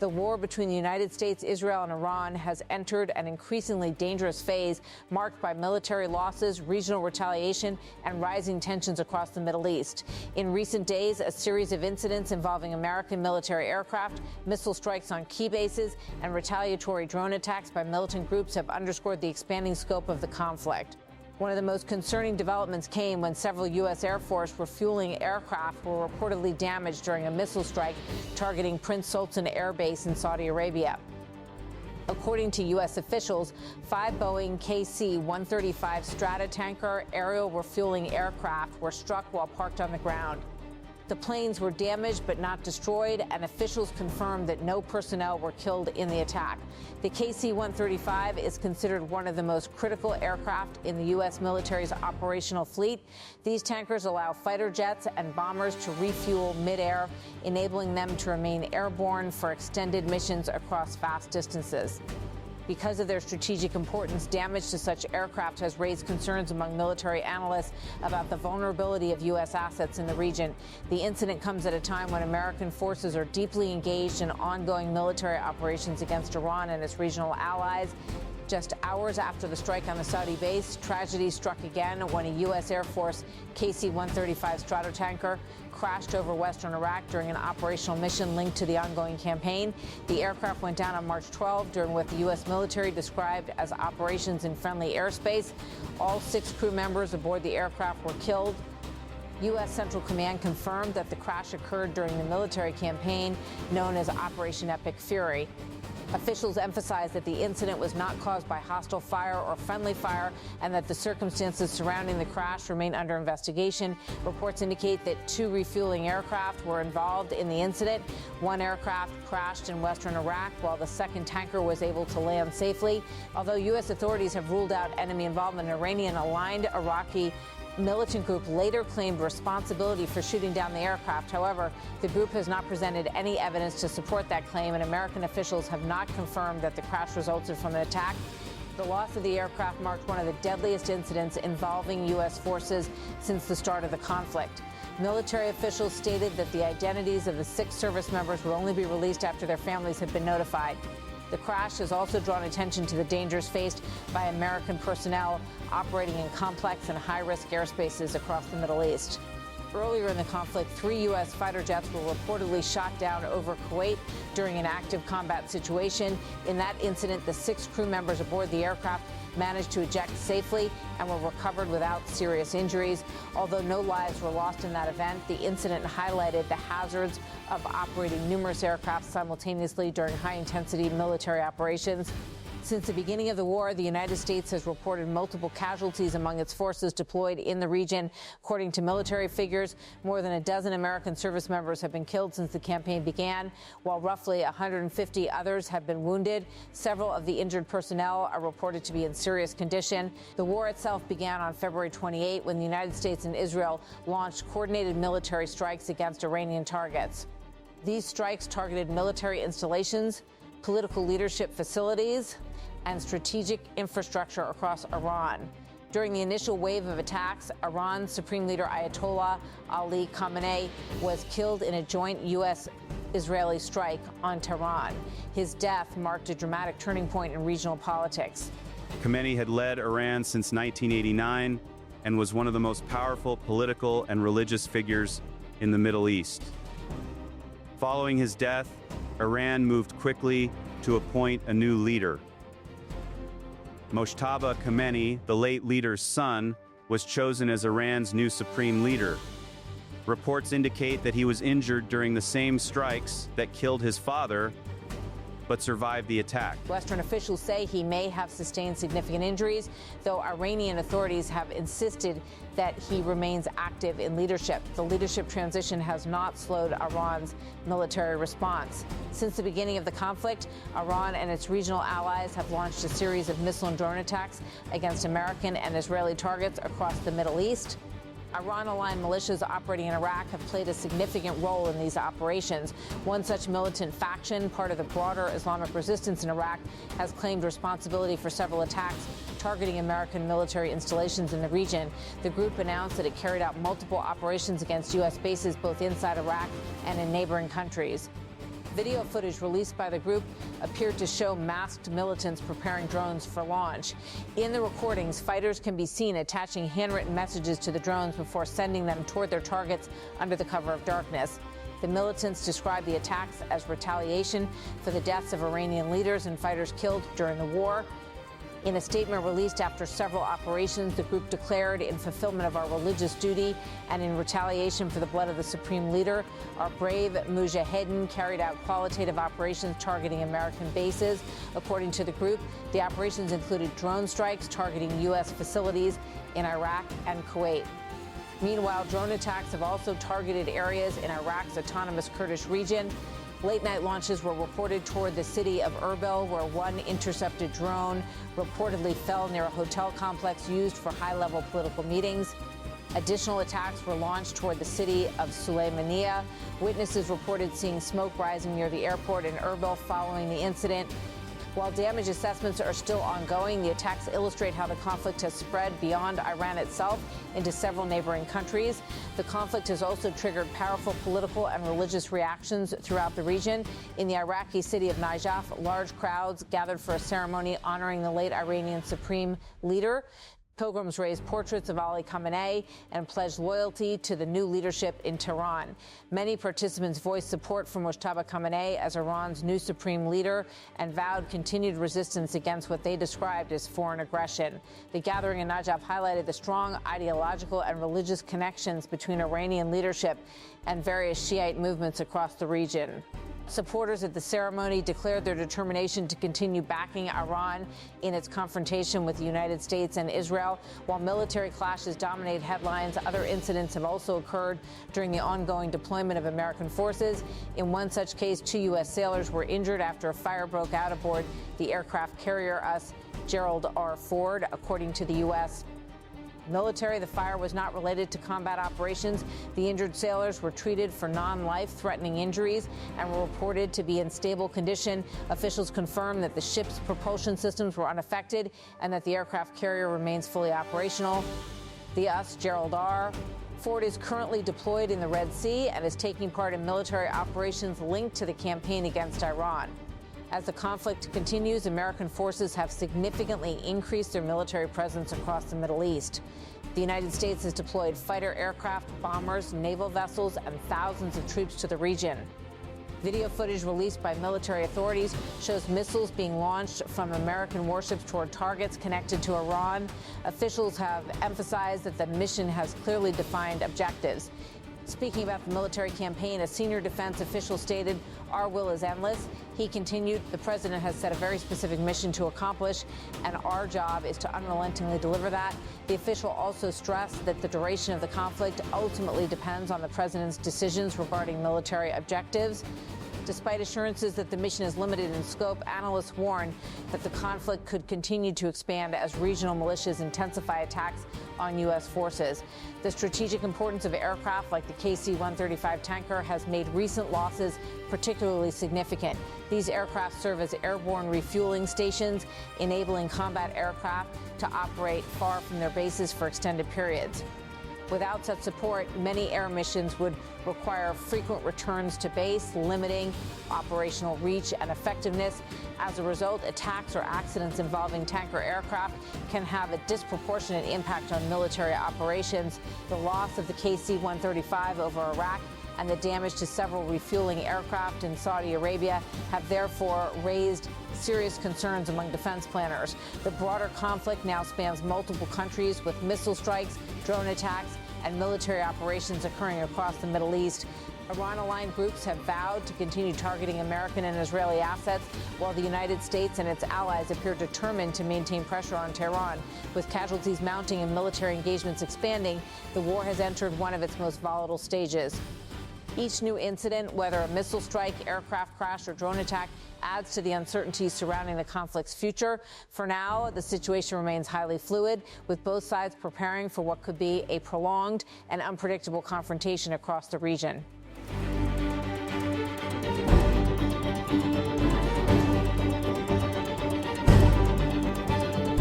The war between the United States, Israel, and Iran has entered an increasingly dangerous phase marked by military losses, regional retaliation, and rising tensions across the Middle East. In recent days, a series of incidents involving American military aircraft, missile strikes on key bases, and retaliatory drone attacks by militant groups have underscored the expanding scope of the conflict. One of the most concerning developments came when several U.S. Air Force refueling aircraft were reportedly damaged during a missile strike targeting Prince Sultan Air Base in Saudi Arabia. According to U.S. officials, 5 Boeing KC-135 Stratotanker aerial refueling aircraft were struck while parked on the ground. The planes were damaged but not destroyed, and officials confirmed that no personnel were killed in the attack. The KC-135 is considered one of the most critical aircraft in the U.S. military's operational fleet. These tankers allow fighter jets and bombers to refuel midair, enabling them to remain airborne for extended missions across vast distances. Because of their strategic importance, damage to such aircraft has raised concerns among military analysts about the vulnerability of U.S. assets in the region. The incident comes at a time when American forces are deeply engaged in ongoing military operations against Iran and its regional allies. Just hours after the strike on the Saudi base, tragedy struck again when a U.S. Air Force KC-135 Stratotanker crashed over western Iraq during an operational mission linked to the ongoing campaign. The aircraft went down on March 12 during what the U.S. military described as operations in friendly airspace. All 6 crew members aboard the aircraft were killed. U.S. Central Command confirmed that the crash occurred during the military campaign known as Operation Epic Fury. Officials emphasized that the incident was not caused by hostile fire or friendly fire and that the circumstances surrounding the crash remain under investigation. Reports indicate that 2 refueling aircraft were involved in the incident. 1 aircraft crashed in western Iraq while the second tanker was able to land safely. Although U.S. authorities have ruled out enemy involvement, an Iranian-aligned Iraqi militant group later claimed responsibility for shooting down the aircraft. However, the group has not presented any evidence to support that claim, and American officials have not confirmed that the crash resulted from an attack. The loss of the aircraft marked one of the deadliest incidents involving U.S. forces since the start of the conflict. Military officials stated that the identities of the 6 service members would only be released after their families had been notified. The crash has also drawn attention to the dangers faced by American personnel operating in complex and high-risk airspaces across the Middle East. Earlier in the conflict, 3 U.S. fighter jets were reportedly shot down over Kuwait during an active combat situation. In that incident, the 6 crew members aboard the aircraft managed to eject safely and were recovered without serious injuries. Although no lives were lost in that event, the incident highlighted the hazards of operating numerous aircraft simultaneously during high-intensity military operations. Since the beginning of the war, the United States has reported multiple casualties among its forces deployed in the region. According to military figures, more than a dozen American service members have been killed since the campaign began, while roughly 150 others have been wounded. Several of the injured personnel are reported to be in serious condition. The war itself began on February 28 when the United States and Israel launched coordinated military strikes against Iranian targets. These strikes targeted military installations, political leadership facilities, and strategic infrastructure across Iran. During the initial wave of attacks, Iran's Supreme Leader Ayatollah Ali Khamenei was killed in a joint U.S.-Israeli strike on Tehran. His death marked a dramatic turning point in regional politics. Khamenei had led Iran since 1989 and was one of the most powerful political and religious figures in the Middle East. Following his death, Iran moved quickly to appoint a new leader. Mojtaba Khamenei, the late leader's son, was chosen as Iran's new supreme leader. Reports indicate that he was injured during the same strikes that killed his father, but survived the attack. Western officials say he may have sustained significant injuries, though Iranian authorities have insisted that he remains active in leadership. The leadership transition has not slowed Iran's military response. Since the beginning of the conflict, Iran and its regional allies have launched a series of missile and drone attacks against American and Israeli targets across the Middle East. Iran-aligned militias operating in Iraq have played a significant role in these operations. One such militant faction, part of the broader Islamic resistance in Iraq, has claimed responsibility for several attacks targeting American military installations in the region. The group announced that it carried out multiple operations against U.S. bases both inside Iraq and in neighboring countries. Video footage released by the group appeared to show masked militants preparing drones for launch. In the recordings, fighters can be seen attaching handwritten messages to the drones before sending them toward their targets under the cover of darkness. The militants described the attacks as retaliation for the deaths of Iranian leaders and fighters killed during the war. In a statement released after several operations, the group declared, in fulfillment of our religious duty and in retaliation for the blood of the supreme leader, our brave mujahideen carried out qualitative operations targeting American bases. According to the group, the operations included drone strikes targeting U.S. facilities in Iraq and Kuwait. Meanwhile, drone attacks have also targeted areas in Iraq's autonomous Kurdish region. Late-night launches were reported toward the city of Erbil, where one intercepted drone reportedly fell near a hotel complex used for high-level political meetings. Additional attacks were launched toward the city of Sulaymaniyah. Witnesses reported seeing smoke rising near the airport in Erbil following the incident. While damage assessments are still ongoing, the attacks illustrate how the conflict has spread beyond Iran itself into several neighboring countries. The conflict has also triggered powerful political and religious reactions throughout the region. In the Iraqi city of Najaf, large crowds gathered for a ceremony honoring the late Iranian supreme leader. Pilgrims raised portraits of Ali Khamenei and pledged loyalty to the new leadership in Tehran. Many participants voiced support for Mojtaba Khamenei as Iran's new supreme leader and vowed continued resistance against what they described as foreign aggression. The gathering in Najaf highlighted the strong ideological and religious connections between Iranian leadership and various Shiite movements across the region. Supporters at the ceremony declared their determination to continue backing Iran in its confrontation with the United States and Israel. While military clashes dominate headlines, other incidents have also occurred during the ongoing deployment of American forces. In one such case, 2 U.S. sailors were injured after a fire broke out aboard the aircraft carrier Gerald R. Ford, according to the U.S. military. The fire was not related to combat operations. The injured sailors were treated for non-life-threatening injuries and were reported to be in stable condition. Officials confirmed that the ship's propulsion systems were unaffected and that the aircraft carrier remains fully operational. The Gerald R. Ford is currently deployed in the Red Sea and is taking part in military operations linked to the campaign against Iran. As the conflict continues, American forces have significantly increased their military presence across the Middle East. The United States has deployed fighter aircraft, bombers, naval vessels, and thousands of troops to the region. Video footage released by military authorities shows missiles being launched from American warships toward targets connected to Iran. Officials have emphasized that the mission has clearly defined objectives. Speaking about the military campaign, a senior defense official stated, "Our will is endless." He continued, "The president has set a very specific mission to accomplish, and our job is to unrelentingly deliver that." The official also stressed that the duration of the conflict ultimately depends on the president's decisions regarding military objectives. Despite assurances that the mission is limited in scope, analysts warn that the conflict could continue to expand as regional militias intensify attacks on U.S. forces. The strategic importance of aircraft like the KC-135 tanker has made recent losses particularly significant. These aircraft serve as airborne refueling stations, enabling combat aircraft to operate far from their bases for extended periods. Without such support, many air missions would require frequent returns to base, limiting operational reach and effectiveness. As a result, attacks or accidents involving tanker aircraft can have a disproportionate impact on military operations. The loss of the KC-135 over Iraq and the damage to several refueling aircraft in Saudi Arabia have therefore raised serious concerns among defense planners. The broader conflict now spans multiple countries, with missile strikes, drone attacks, and military operations occurring across the Middle East. Iran-aligned groups have vowed to continue targeting American and Israeli assets, while the United States and its allies appear determined to maintain pressure on Tehran. With casualties mounting and military engagements expanding, the war has entered one of its most volatile stages. Each new incident, whether a missile strike, aircraft crash, or drone attack, adds to the uncertainty surrounding the conflict's future. For now, the situation remains highly fluid, with both sides preparing for what could be a prolonged and unpredictable confrontation across the region.